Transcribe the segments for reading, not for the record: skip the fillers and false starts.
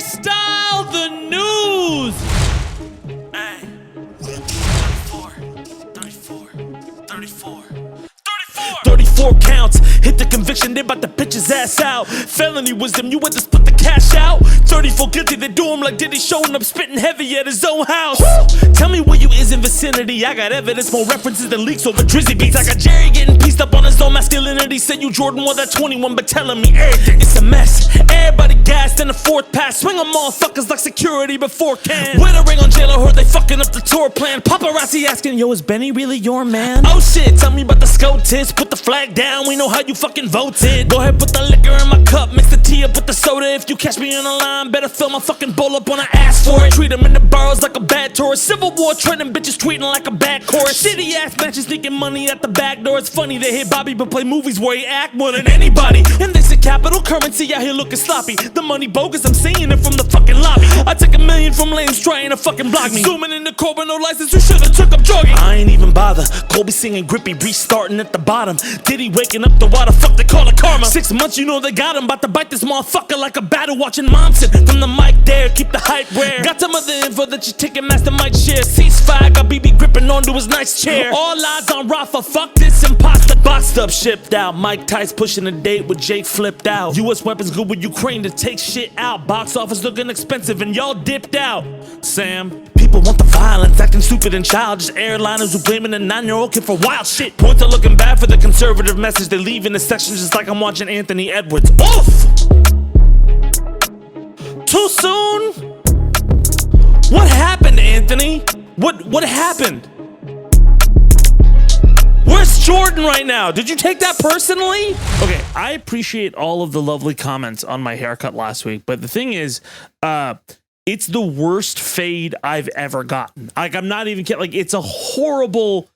Freestyle the news! Hey, 34, 34, 34. 34 counts, hit the conviction, they bout to pitch his ass out. Felony wisdom, you went to split the cash out. 34 guilty, they do him like Diddy showing up spitting heavy at his own house. Tell me where you is in vicinity, I got evidence, more references than leaks over Drizzy beats. I got Jerry getting pieced up on his own masculinity. Said you Jordan won that 21, but telling me everything. It's a mess, everybody gassed in the fourth pass. Swing on motherfuckers like security before can. With a ring on jail, I heard they fucking up the tour plan. Paparazzi asking, yo, is Benny really your man? Oh shit, tell me about the SCOTUS, put the flag down, we know how you fucking voted. Go ahead, put the liquor in my cup, mix the tea up with the soda. If you catch me on the line, better fill my fucking bowl up when I ask for it. Treat them in the boroughs like a bad tourist. Civil war trending bitches tweeting like a bad chorus. Shitty ass matches sneaking money at the back door. It's funny they hit Bobby but play movies where he act more than anybody. And this is capital currency out here looking sloppy. The money bogus, I'm seeing it from the fucking lobby. I took $1 million from lanes trying to fucking block me. Zooming in the Corbin, no license, you should've took up jogging. I ain't even bother, Kobe singing grippy, restarting at the bottom. Diddy waking up the why the fuck they call it karma. 6 months, you know they got him, about to bite this motherfucker like a battle watching mom sit. From the mic there, keep the hype rare. Got some other info that you taking master might share. Ceasefire, got BB gripping onto his nice chair. All eyes on Rafa, fuck this imposter. Boxed up, shipped out, Mike Tice pushing a date with Jake flipped out. US weapons good with Ukraine to take shit out. Box office looking expensive and y'all dipped out. Sam, people want the violence, acting stupid and childish. Airliners who blaming a 9-year-old kid for wild shit. Points are looking bad for the conservative message they leave in the section, just like I'm watching Anthony Edwards. Oof! Too soon? What happened, Anthony? What happened? Where's Jordan right now? Did you take that personally? Okay, I appreciate all of the lovely comments on my haircut last week, but the thing is, it's the worst fade I've ever gotten. Like, I'm not even kidding. Like, it's a horrible,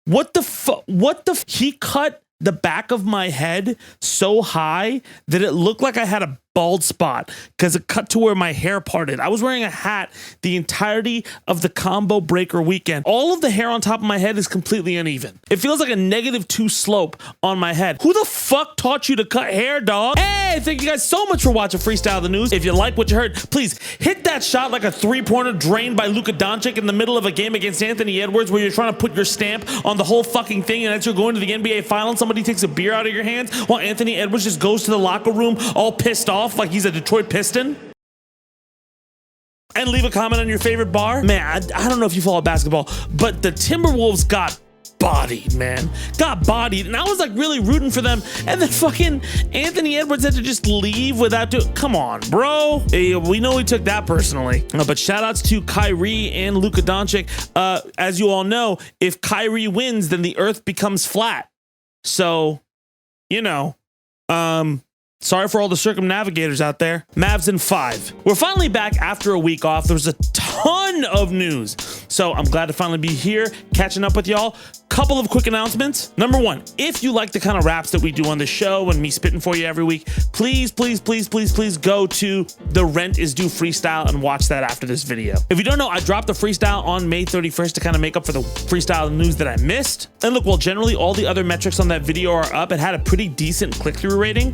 what the he cut the back of my head so high that it looked like I had a bald spot because it cut to where my hair parted. I was wearing a hat the entirety of the combo breaker weekend. All of the hair on top of my head is completely uneven. It feels like a -2 slope on my head. Who the fuck taught you to cut hair, dog? Hey, thank you guys so much for watching Freestyle the News. If you like what you heard, please hit that shot like a 3-pointer drained by Luka Doncic in the middle of a game against Anthony Edwards where you're trying to put your stamp on the whole fucking thing, and as you're going to the NBA Finals, somebody takes a beer out of your hands while Anthony Edwards just goes to the locker room all pissed off like he's a Detroit Piston. And leave a comment on your favorite bar. Man, I don't know if you follow basketball, but the Timberwolves got bodied, man. Got bodied. And I was like really rooting for them. And then fucking Anthony Edwards had to just leave without doing. Come on, bro. Hey, we know he took that personally. But shout outs to Kyrie and Luka Doncic. As you all know, if Kyrie wins, then the earth becomes flat. So, you know, sorry for all the circumnavigators out there. Mavs in 5. We're finally back after a week off. There was a ton of news. So I'm glad to finally be here, catching up with y'all. Couple of quick announcements. Number 1, if you like the kind of raps that we do on the show and me spitting for you every week, please go to the Rent is Due freestyle and watch that after this video. If you don't know, I dropped the freestyle on May 31st to kind of make up for the freestyle news that I missed. And look, while generally all the other metrics on that video are up, it had a pretty decent click-through rating.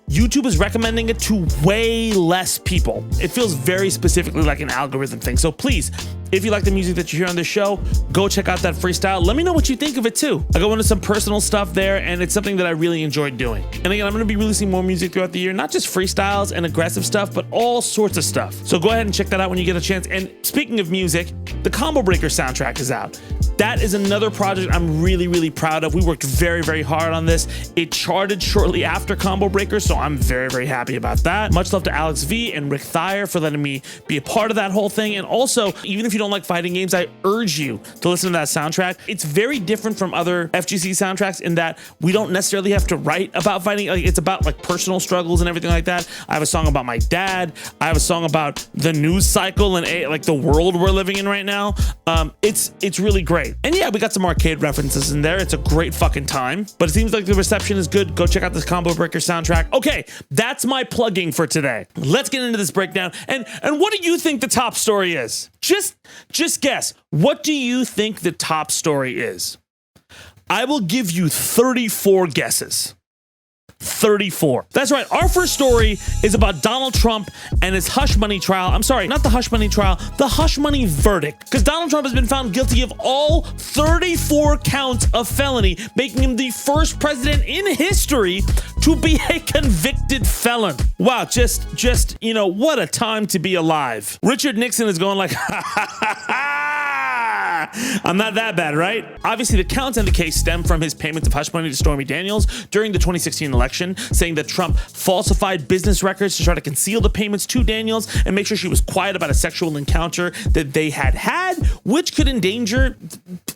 YouTube is recommending it to way less people. It feels very specifically like an algorithm thing. So please, if you like the music that you hear on this show, go check out that freestyle. Let me know what you think of it too. I go into some personal stuff there, and it's something that I really enjoyed doing. And again, I'm gonna be releasing more music throughout the year, not just freestyles and aggressive stuff, but all sorts of stuff. So go ahead and check that out when you get a chance. And speaking of music, the Combo Breaker soundtrack is out. That is another project I'm really proud of. We worked very hard on this. It charted shortly after Combo Breaker, so I'm very happy about that. Much love to Alex V and Rick Thayer for letting me be a part of that whole thing. And also, even if you don't like fighting games, I urge you to listen to that soundtrack. It's very different from other FGC soundtracks in that we don't necessarily have to write about fighting. Like, it's about like personal struggles and everything like that. I have a song about my dad. I have a song about the news cycle and like the world we're living in right now. It's really great. And yeah, we got some arcade references in there. It's a great fucking time, but it seems like the reception is good. Go check out this Combo Breaker soundtrack. Okay, that's my plugging for today. Let's get into this breakdown. And what do you think the top story is? Just guess. What do you think the top story is? I will give you 34 guesses. 34. That's right. Our first story is about Donald Trump and his hush money trial. I'm sorry, not the hush money trial, the hush money verdict. Because Donald Trump has been found guilty of all 34 counts of felony, making him the first president in history to be a convicted felon. Wow, just, you know, what a time to be alive. Richard Nixon is going like, ha ha ha ha. I'm not that bad, right? Obviously, the counts in the case stem from his payments of hush money to Stormy Daniels during the 2016 election, saying that Trump falsified business records to try to conceal the payments to Daniels and make sure she was quiet about a sexual encounter that they had, which could endanger,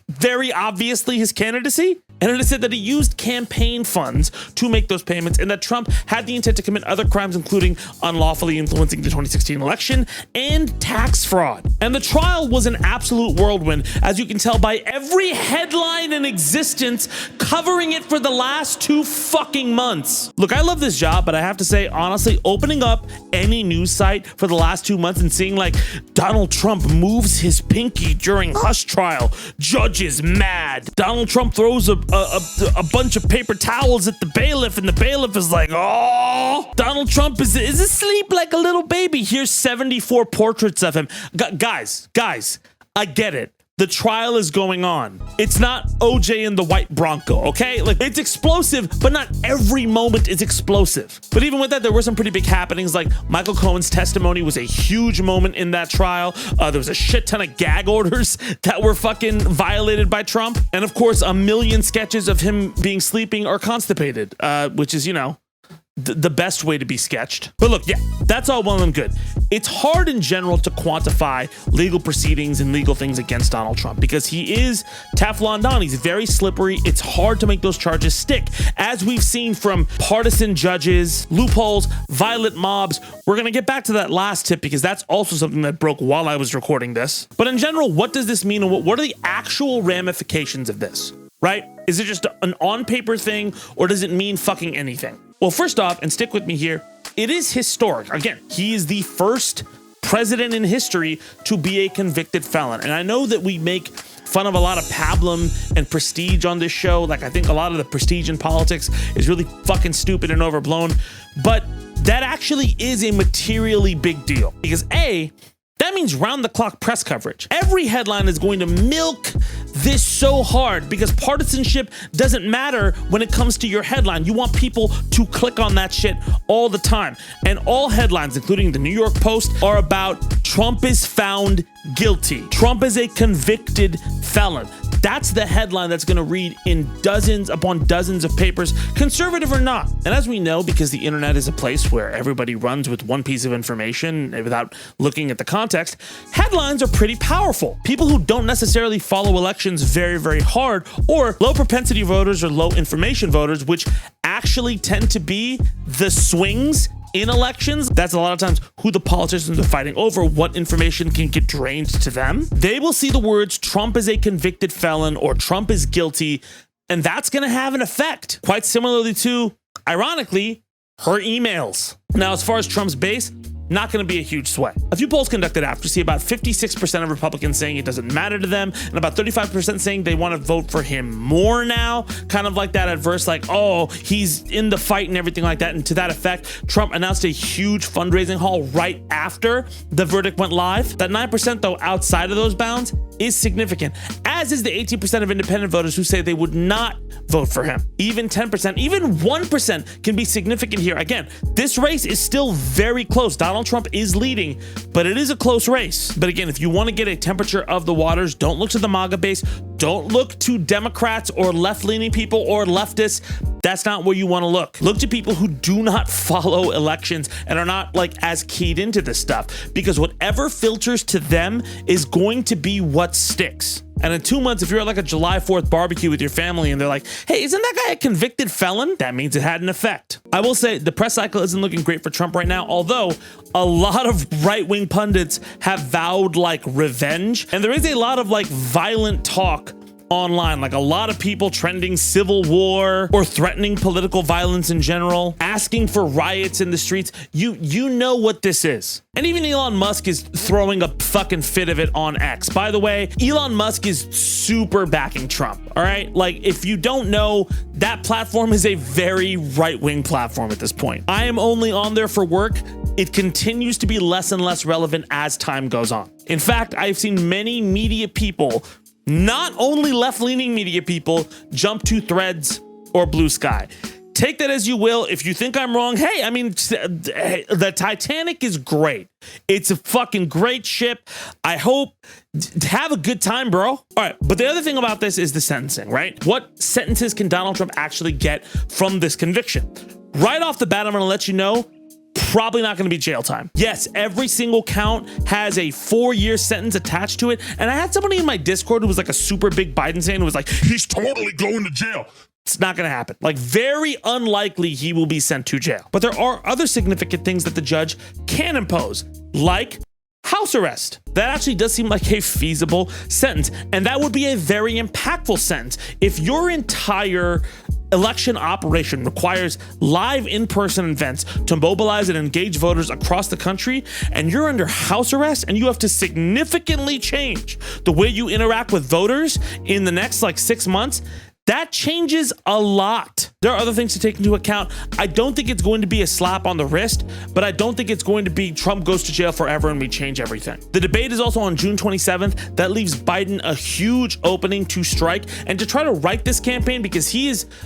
very obviously, his candidacy. And it is said that he used campaign funds to make those payments and that Trump had the intent to commit other crimes, including unlawfully influencing the 2016 election and tax fraud. And the trial was an absolute whirlwind, as you can tell by every headline in existence covering it for the last 2 fucking months. Look, I love this job, but I have to say, honestly, opening up any news site for the last 2 months and seeing like Donald Trump moves his pinky during hush trial, judges mad. Donald Trump throws a bunch of paper towels at the bailiff, and the bailiff is like, oh, Donald Trump is asleep like a little baby. Here's 74 portraits of him. Guys, I get it. The trial is going on. It's not OJ and the white Bronco, okay? Like, it's explosive, but not every moment is explosive. But even with that, there were some pretty big happenings, like Michael Cohen's testimony was a huge moment in that trial. There was a shit ton of gag orders that were fucking violated by Trump. And of course, a million sketches of him being sleeping or constipated, which is, you know, the best way to be sketched. But look, yeah, that's all well and good. It's hard in general to quantify legal proceedings and legal things against Donald Trump because he is Teflon Don. He's very slippery. It's hard to make those charges stick, as we've seen from partisan judges, loopholes, violent mobs. We're going to get back to that last tip because that's also something that broke while I was recording this. But in general, what does this mean, and what are the actual ramifications of this, right? Is it just an on-paper thing, or does it mean fucking anything? Well, first off, and stick with me here, it is historic. Again, he is the first president in history to be a convicted felon. And I know that we make fun of a lot of pablum and prestige on this show. Like, I think a lot of the prestige in politics is really fucking stupid and overblown. But that actually is a materially big deal. Because A, that means round-the-clock press coverage. Every headline is going to milk this so hard because partisanship doesn't matter when it comes to your headline. You want people to click on that shit all the time. And all headlines, including the New York Post, are about Trump is found guilty. Trump is a convicted felon. That's the headline that's going to read in dozens upon dozens of papers, conservative or not. And as we know, because the internet is a place where everybody runs with one piece of information without looking at the context, headlines are pretty powerful. People who don't necessarily follow elections very, very hard, or low propensity voters or low information voters, which actually tend to be the swings in elections, that's a lot of times who the politicians are fighting over, what information can get drained to them. They will see the words Trump is a convicted felon or Trump is guilty, and that's going to have an effect. Quite similarly to, ironically, her emails. Now, as far as Trump's base, not going to be a huge sway. A few polls conducted after see about 56% of Republicans saying it doesn't matter to them, and about 35% saying they want to vote for him more now, kind of like that adverse, like, oh, he's in the fight and everything like that. And to that effect, Trump announced a huge fundraising haul right after the verdict went live. That 9%, though, outside of those bounds is significant, as is the 18% of independent voters who say they would not vote for him. Even 10%, even 1% can be significant here. Again, this race is still very close. Donald Trump is leading, but it is a close race. But again, if you want to get a temperature of the waters, don't look to the MAGA base. Don't look to Democrats or left-leaning people or leftists. That's not where you want to look. Look to people who do not follow elections and are not like as keyed into this stuff, because whatever filters to them is going to be what sticks. And in 2 months, if you're at like a July 4th barbecue with your family and they're like, hey, isn't that guy a convicted felon? That means it had an effect. I will say the press cycle isn't looking great for Trump right now, although a lot of right-wing pundits have vowed like revenge. And there is a lot of like violent talk online, like a lot of people trending civil war or threatening political violence in general, asking for riots in the streets. You know what this is. And even Elon Musk is throwing a fucking fit of it on X. By the way, Elon Musk is super backing Trump, all right? Like, if you don't know, that platform is a very right-wing platform at this point. I am only on there for work. It continues to be less and less relevant as time goes on. In fact, I've seen many media people, not only left-leaning media people, jump to Threads or Blue Sky. Take that as you will. If you think I'm wrong, hey, I mean, the Titanic is great. It's a fucking great ship. I hope, have a good time, bro. All right, but the other thing about this is the sentencing, right? What sentences can Donald Trump actually get from this conviction? Right off the bat, I'm gonna let you know, probably not going to be jail time. Yes, every single count has a 4-year sentence attached to it. And I had somebody in my Discord who was like a super big Biden fan who was like, he's totally going to jail. It's not going to happen. Like, very unlikely he will be sent to jail. But there are other significant things that the judge can impose, like house arrest. That actually does seem like a feasible sentence. And that would be a very impactful sentence. If your entire election operation requires live in-person events to mobilize and engage voters across the country, and you're under house arrest and you have to significantly change the way you interact with voters in the next like 6 months, that changes a lot. There are other things to take into account. I don't think it's going to be a slap on the wrist, but I don't think it's going to be Trump goes to jail forever and we change everything. The debate is also on June 27th. That leaves Biden a huge opening to strike and to try to right this campaign, because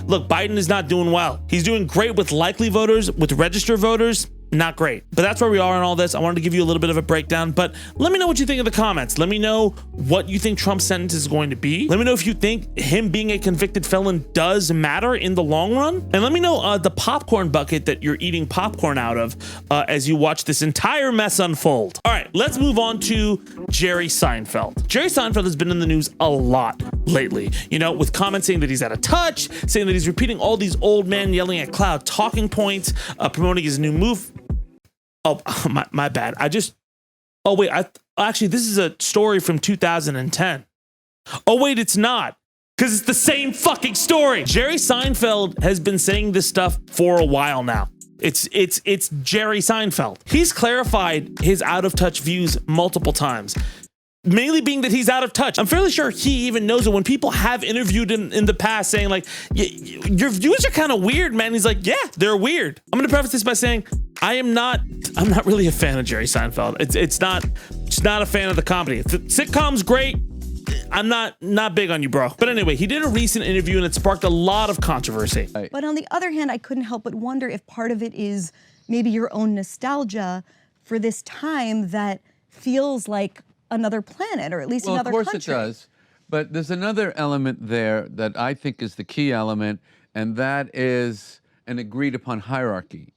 look, Biden is not doing well. He's doing great with likely voters, with registered voters. Not great. But that's where we are in all this. I wanted to give you a little bit of a breakdown, but let me know what you think in the comments. Let me know what you think Trump's sentence is going to be. Let me know if you think him being a convicted felon does matter in the long run. And let me know the popcorn bucket that you're eating popcorn out of as you watch this entire mess unfold. All right, let's move on to Jerry Seinfeld. Jerry Seinfeld has been in the news a lot lately, you know, with comments saying that he's out of touch, saying that he's repeating all these old men yelling at cloud talking points, promoting his new move. Oh, my bad. Actually, this is a story from 2010. Oh, wait, it's not. Because it's the same fucking story. Jerry Seinfeld has been saying this stuff for a while now. It's Jerry Seinfeld. He's clarified his out of touch views multiple times. Mainly being that he's out of touch. I'm fairly sure he even knows it. When people have interviewed him in the past saying like, your views are kind of weird, man. He's like, yeah, they're weird. I'm going to preface this by saying I'm not really a fan of Jerry Seinfeld. It's not a fan of the comedy. The sitcom's great. I'm not big on you, bro. But anyway, he did a recent interview and it sparked a lot of controversy. But on the other hand, I couldn't help but wonder if part of it is maybe your own nostalgia for this time that feels like another planet, or at least another country. Well, of course it does. But there's another element there that I think is the key element, and that is an agreed upon hierarchy,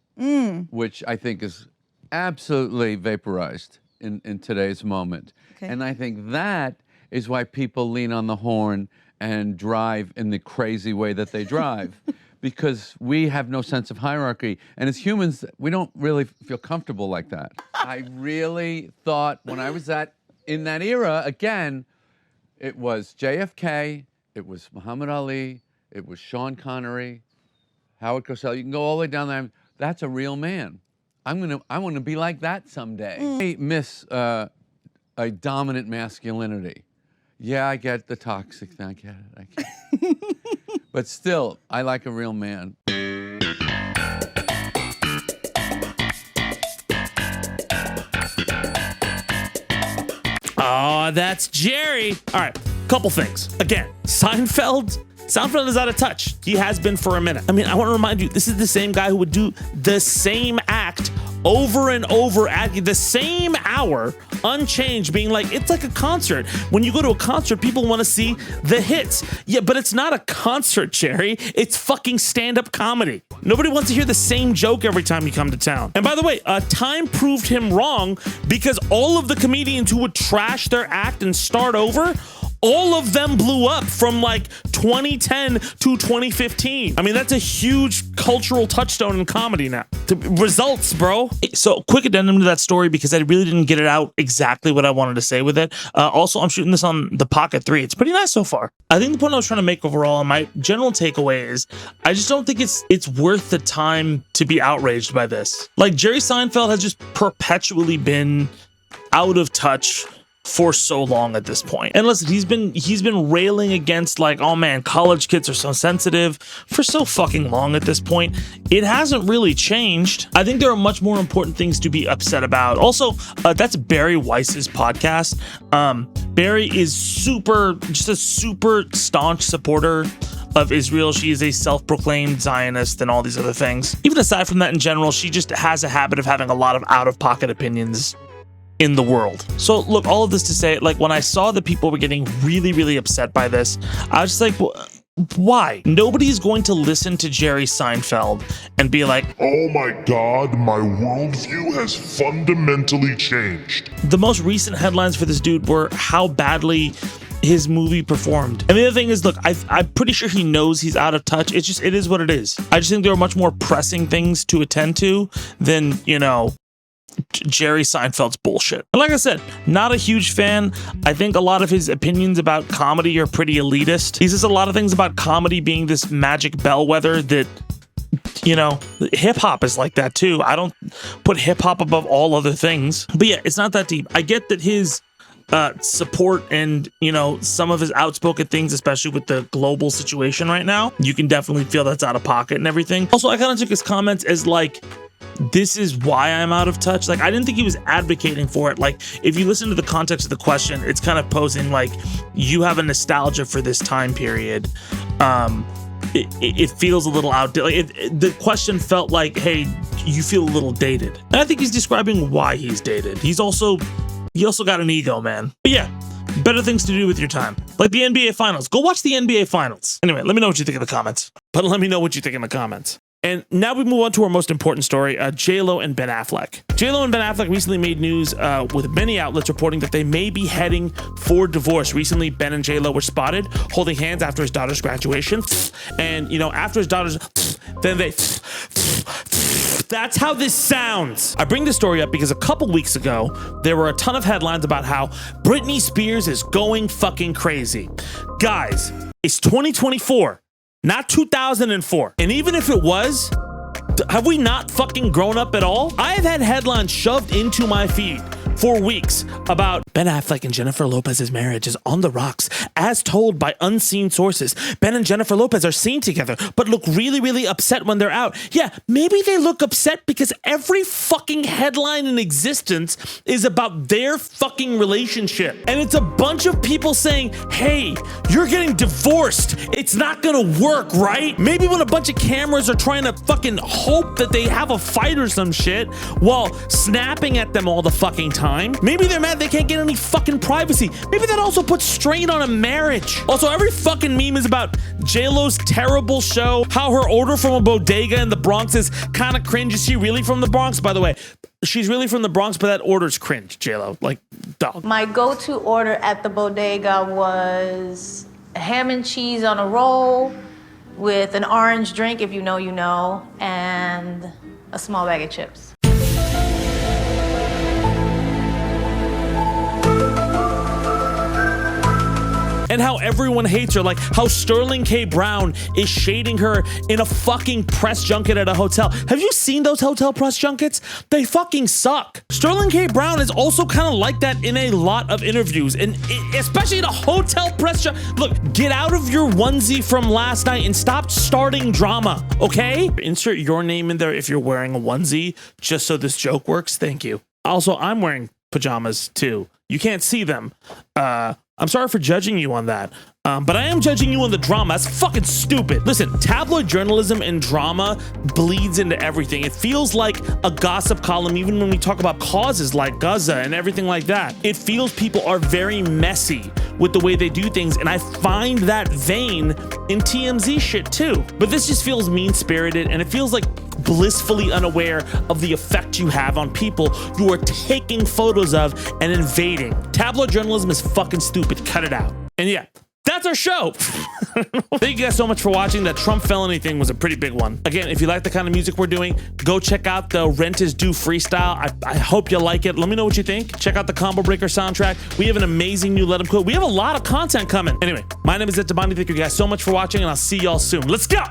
which I think is absolutely vaporized in today's moment. Okay. And I think that is why people lean on the horn and drive in the crazy way that they drive. Because we have no sense of hierarchy. And as humans, we don't really feel comfortable like that. I really thought when I was in that era, again, it was JFK, it was Muhammad Ali, it was Sean Connery, Howard Cosell. You can go all the way down there. That's a real man. I want to be like that someday. I miss a dominant masculinity. Yeah, I get the toxic thing. I get it. But still, I like a real man. Oh, that's Jerry. All right, couple things. Again, Seinfeld is out of touch. He has been for a minute. I mean, I want to remind you, this is the same guy who would do the same act over and over at the same hour, unchanged, being like, it's like a concert. When you go to a concert, people want to see the hits. Yeah, but it's not a concert, Jerry. It's fucking stand-up comedy. Nobody wants to hear the same joke every time you come to town. And by the way, time proved him wrong, because all of the comedians who would trash their act and start over All of them blew up from like 2010 to 2015. I mean, that's a huge cultural touchstone in comedy now. The results, bro. So quick addendum to that story because I really didn't get it out exactly what I wanted to say with it. Also, I'm shooting this on the Pocket 3. It's pretty nice so far. I think the point I was trying to make overall, and my general takeaway is, I just don't think it's worth the time to be outraged by this. Like, Jerry Seinfeld has just perpetually been out of touch for so long at this point. And listen, he's been railing against like, oh man, college kids are so sensitive for so fucking long at this point. It hasn't really changed. I think there are much more important things to be upset about. Also, that's Barry Weiss's podcast. Barry is just a super staunch supporter of Israel. She is a self-proclaimed Zionist and all these other things. Even aside from that in general, she just has a habit of having a lot of out-of-pocket opinions in the world. So look, all of this to say, like, when I saw that people were getting really, really upset by this, I was just like, well, why? Nobody's going to listen to Jerry Seinfeld and be like, oh my God, my worldview has fundamentally changed. The most recent headlines for this dude were how badly his movie performed. And the other thing is, look, I'm pretty sure he knows he's out of touch. It is what it is. I just think there are much more pressing things to attend to than, you know, Jerry Seinfeld's bullshit. And like I said, not a huge fan. I think a lot of his opinions about comedy are pretty elitist. He says a lot of things about comedy being this magic bellwether that, you know, hip hop is like that too. I don't put hip hop above all other things. But yeah, it's not that deep. I get that his support and, you know, some of his outspoken things, especially with the global situation right now, you can definitely feel that's out of pocket and everything. Also, I kind of took his comments as like, this is why I'm out of touch. Like, I didn't think he was advocating for it. Like, if you listen to the context of the question, it's kind of posing like you have a nostalgia for this time period. It feels a little outdated. The question felt like, hey, you feel a little dated. And I think he's describing why he's dated. He also got an ego, man. But yeah, better things to do with your time. Like the NBA Finals. Go watch the NBA Finals. Anyway, let me know what you think in the comments. And now we move on to our most important story, J-Lo and Ben Affleck. J-Lo and Ben Affleck recently made news with many outlets reporting that they may be heading for divorce. Recently, Ben and J-Lo were spotted holding hands after his daughter's graduation. And, you know, after his daughter's, then they... That's how this sounds. I bring this story up because a couple weeks ago, there were a ton of headlines about how Britney Spears is going fucking crazy. Guys, it's 2024. Not 2004. And even if it was, have we not fucking grown up at all? I have had headlines shoved into my feed for weeks about Ben Affleck and Jennifer Lopez's marriage is on the rocks, as told by unseen sources. Ben and Jennifer Lopez are seen together, but look really, really upset when they're out. Yeah, maybe they look upset because every fucking headline in existence is about their fucking relationship. And it's a bunch of people saying, hey, you're getting divorced. It's not gonna work, right? Maybe when a bunch of cameras are trying to fucking hope that they have a fight or some shit while snapping at them all the fucking time. Maybe they're mad they can't get any fucking privacy. Maybe that also puts strain on a marriage. Also, every fucking meme is about J-Lo's terrible show, how her order from a bodega in the Bronx is kind of cringe. Is she really from the Bronx? By the way, she's really from the Bronx, but that order's cringe, J-Lo. Like, dog. My go-to order at the bodega was ham and cheese on a roll with an orange drink, if you know, you know, and a small bag of chips. And how everyone hates her, like how Sterling K. Brown is shading her in a fucking press junket at a hotel. Have you seen those hotel press junkets? They fucking suck. Sterling K. Brown is also kind of like that in a lot of interviews, and especially in a hotel press junket. Look, get out of your onesie from last night and stop starting drama, okay? Insert your name in there if you're wearing a onesie, just so this joke works. Thank you. Also, I'm wearing pajamas too. You can't see them. I'm sorry for judging you on that, but I am judging you on the drama. That's fucking stupid. Listen, tabloid journalism and drama bleeds into everything. It feels like a gossip column even when we talk about causes like Gaza and everything like that. It feels people are very messy with the way they do things, and I find that vein in TMZ shit too. But this just feels mean-spirited, and it feels like blissfully unaware of the effect you have on people you are taking photos of and invading. Tabloid journalism is fucking stupid. Cut it out. And yeah, that's our show. Thank you guys so much for watching. That Trump felony thing was a pretty big one. Again, if you like the kind of music we're doing, go check out the Rent is Due freestyle. I hope you like it. Let me know what you think. Check out the Combo Breaker soundtrack. We have an amazing new Let 'Em Cook. We have a lot of content coming. Anyway, my name is Tabani. Thank you guys so much for watching, and I'll see y'all soon. Let's go.